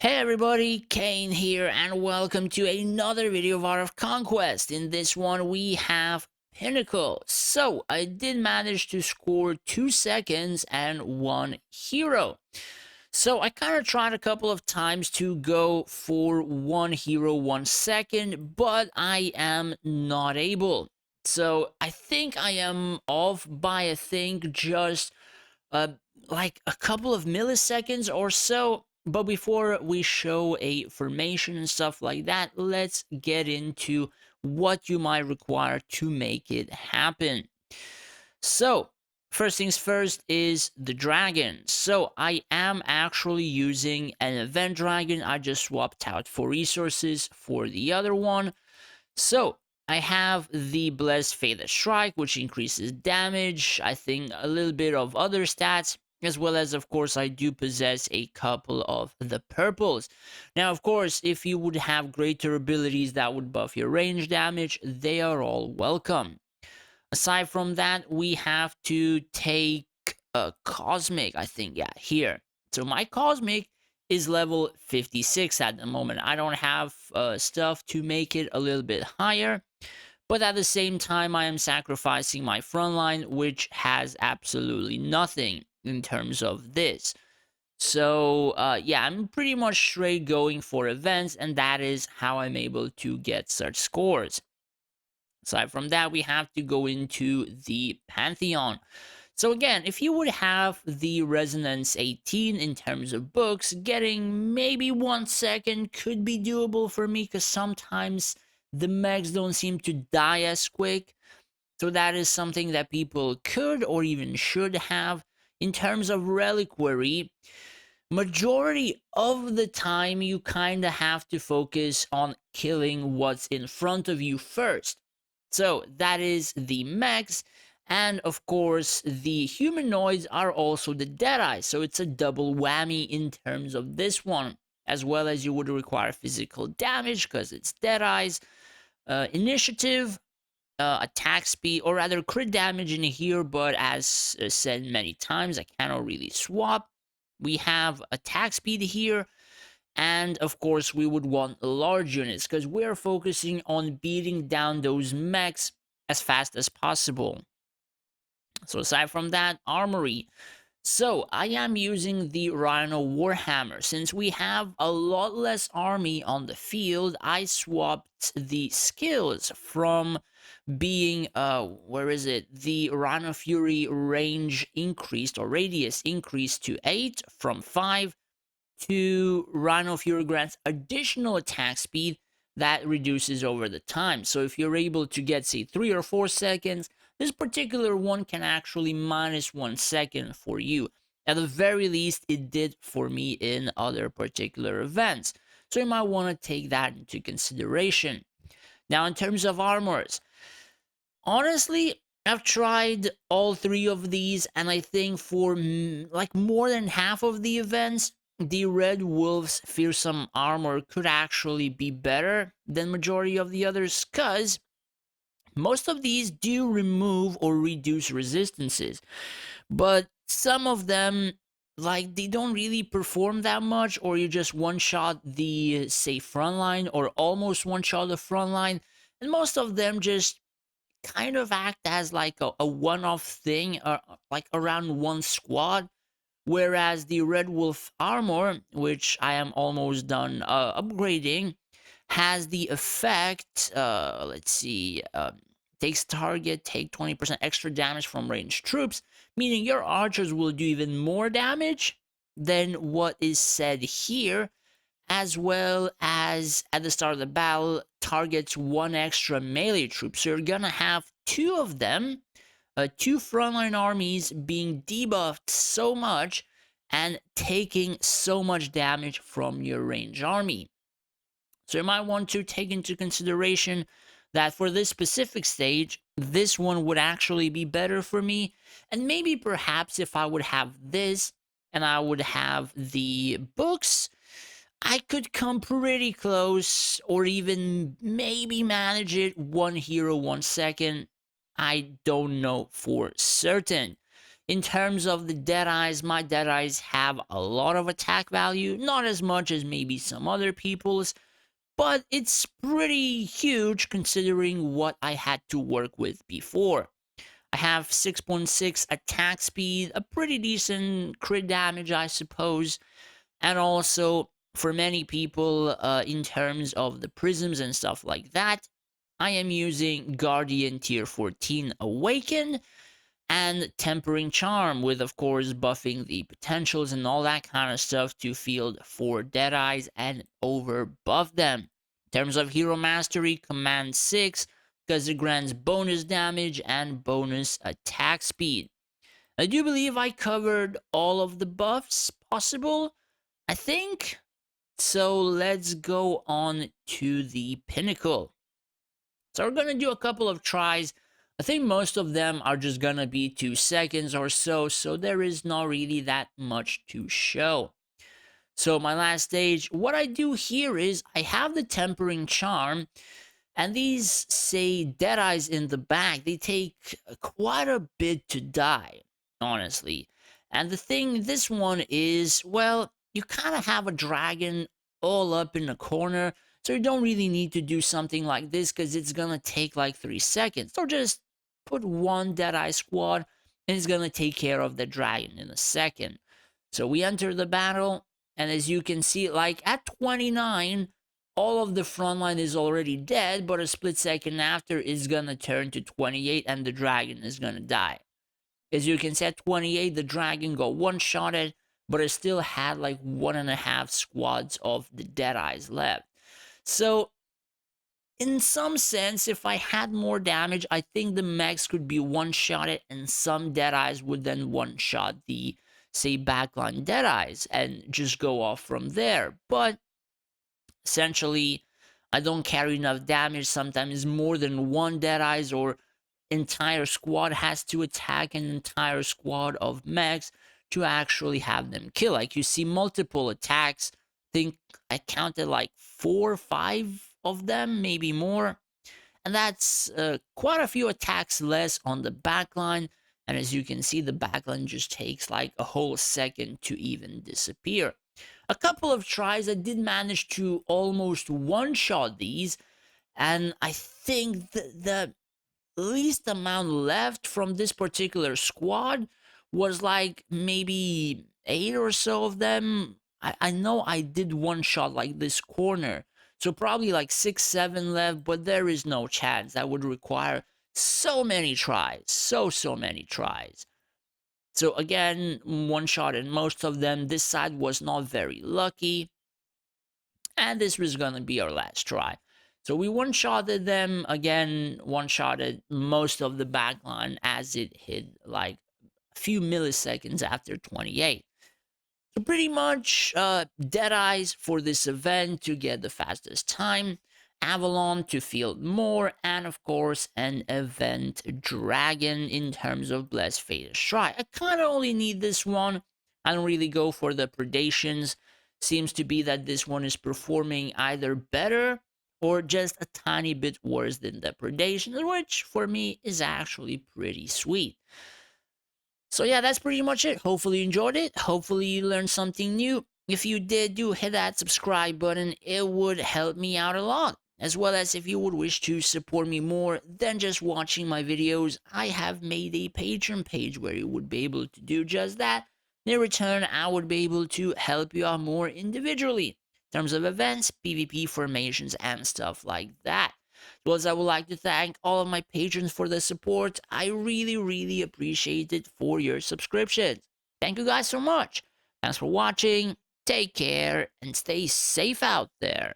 Hey everybody, Kane here, and welcome to another video of Art of Conquest. In this one, we have Pinnacle. So, I did manage to score 2 seconds and 1 hero. So, I kind of tried a couple of times to go for 1 hero 1 second, but I am not able. So, I think I am off by, just uh, like a couple of milliseconds or so. But before we show a formation and stuff like that, let's get into what you might require to make it happen. So, first things first is the dragon. So, I am actually using an event dragon. I just swapped out 4 resources for the other one. So, I have the Blessed Fated Strike, which increases damage, I think a little bit of other stats, as well as, of course, I do possess a couple of the purples. Now, of course, if you would have greater abilities that would buff your range damage, they are all welcome. Aside from that, we have to take a Cosmic, I think, yeah, here. So my Cosmic is level 56 at the moment. I don't have stuff to make it a little bit higher, but at the same time, I am sacrificing my frontline, which has absolutely nothing in terms of this. So, yeah, I'm pretty much straight going for events, and that is how I'm able to get such scores. Aside from that, we have to go into the Pantheon. So again, if you would have the Resonance 18 in terms of books, getting maybe 1 second could be doable for me because sometimes the mechs don't seem to die as quick. So that is something that people could or even should have. In terms of Reliquary, majority of the time you kind of have to focus on killing what's in front of you first. So that is the mechs, and of course the humanoids are also the Deadeye, so it's a double whammy in terms of this one, as well as you would require physical damage because it's Deadeyes, initiative, attack speed, or rather crit damage in here, but as said many times, I cannot really swap. We have attack speed here, and of course, we would want large units because we're focusing on beating down those mechs as fast as possible. So aside from that, armory. So I am using the Rhino Warhammer. Since we have a lot less army on the field, I swapped the skills from being, where is it? The Rhino Fury range increased, or radius increased to 8 from 5, to Rhino Fury grants additional attack speed that reduces over the time. So if you're able to get, say, 3 or 4 seconds, this particular one can actually minus 1 second for you. At the very least, it did for me in other particular events. So you might want to take that into consideration. Now, in terms of armors, honestly, I've tried all 3 of these, and I think for like more than half of the events, the Red Wolf's fearsome armor could actually be better than majority of the others, cause most of these do remove or reduce resistances, but some of them, like, they don't really perform that much, or you just one-shot the, say, frontline, or almost one-shot the frontline, and most of them just kind of act as like a one-off thing, like around one squad. Whereas the Red Wolf armor, which I am almost done upgrading, has the effect, let's see, takes target, take 20% extra damage from ranged troops, meaning your archers will do even more damage than what is said here, as well as at the start of the battle, targets 1 extra melee troop. So you're gonna have 2 of them, 2 frontline armies being debuffed so much and taking so much damage from your range army. So you might want to take into consideration that for this specific stage, this one would actually be better for me. And maybe perhaps if I would have this and I would have the books, I could come pretty close, or even maybe manage it 1 hero 1 second. I don't know for certain. In terms of the Deadeyes, my Deadeyes have a lot of attack value, not as much as maybe some other people's, but it's pretty huge considering what I had to work with before. I have 6.6 attack speed, a pretty decent crit damage, I suppose, and also for many people, in terms of the prisms and stuff like that, I am using Guardian Tier 14 Awaken and Tempering Charm, with of course buffing the potentials and all that kind of stuff to field 4 Deadeyes and over buff them. In terms of Hero Mastery, Command 6, because it grants bonus damage and bonus attack speed. I do believe I covered all of the buffs possible, I think. So let's go on to the Pinnacle. So we're going to do a couple of tries. I think most of them are just going to be 2 seconds or so, so there is not really that much to show. So my last stage, what I do here is I have the Tempering Charm, and these, say, Deadeyes in the back, they take quite a bit to die, honestly. And the thing, this one is, well, you kind of have a dragon all up in the corner, so you don't really need to do something like this because it's gonna take like 3 seconds. So just put one Deadeye squad, and it's gonna take care of the dragon in a second. So we enter the battle, and as you can see, like at 29, all of the front line is already dead, but a split second after is gonna turn to 28 and the dragon is gonna die. As you can see at 28, the dragon got one-shotted, but it still had like 1.5 squads of the Deadeyes left. So, in some sense, if I had more damage, I think the mechs could be one-shotted and some Deadeyes would then one-shot the, say, backline Deadeyes and just go off from there. But essentially, I don't carry enough damage. Sometimes more than one Deadeyes or entire squad has to attack an entire squad of mechs to actually have them kill. Like you see multiple attacks. I think I counted like 4 or 5 of them, maybe more. And that's quite a few attacks less on the backline. And as you can see, the backline just takes like a whole second to even disappear. A couple of tries, I did manage to almost one-shot these, and I think the least amount left from this particular squad was like maybe 8 or so of them. I know I did one shot like this corner, so probably like 6, 7 left, but there is no chance. That would require so many tries, so many tries. So again, one shot in most of them. This side was not very lucky. And this was gonna be our last try. So we one-shotted them, again, one-shotted most of the backline as it hit like a few milliseconds after 28. So pretty much Deadeyes for this event to get the fastest time, Avalon to field more, and of course an event dragon in terms of Blessed Fate Strike. I kind of only need this one. I don't really go for the predations. Seems to be that this one is performing either better or just a tiny bit worse than the predations, which for me is actually pretty sweet. So yeah, that's pretty much it. Hopefully you enjoyed it. Hopefully you learned something new. If you did, do hit that subscribe button. It would help me out a lot. As well as if you would wish to support me more than just watching my videos, I have made a Patreon page where you would be able to do just that. In return, I would be able to help you out more individually in terms of events, PvP formations, and stuff like that. As well as I would like to thank all of my patrons for the support. I really appreciate it for your subscriptions. Thank you guys so much. Thanks for watching. Take care and stay safe out there.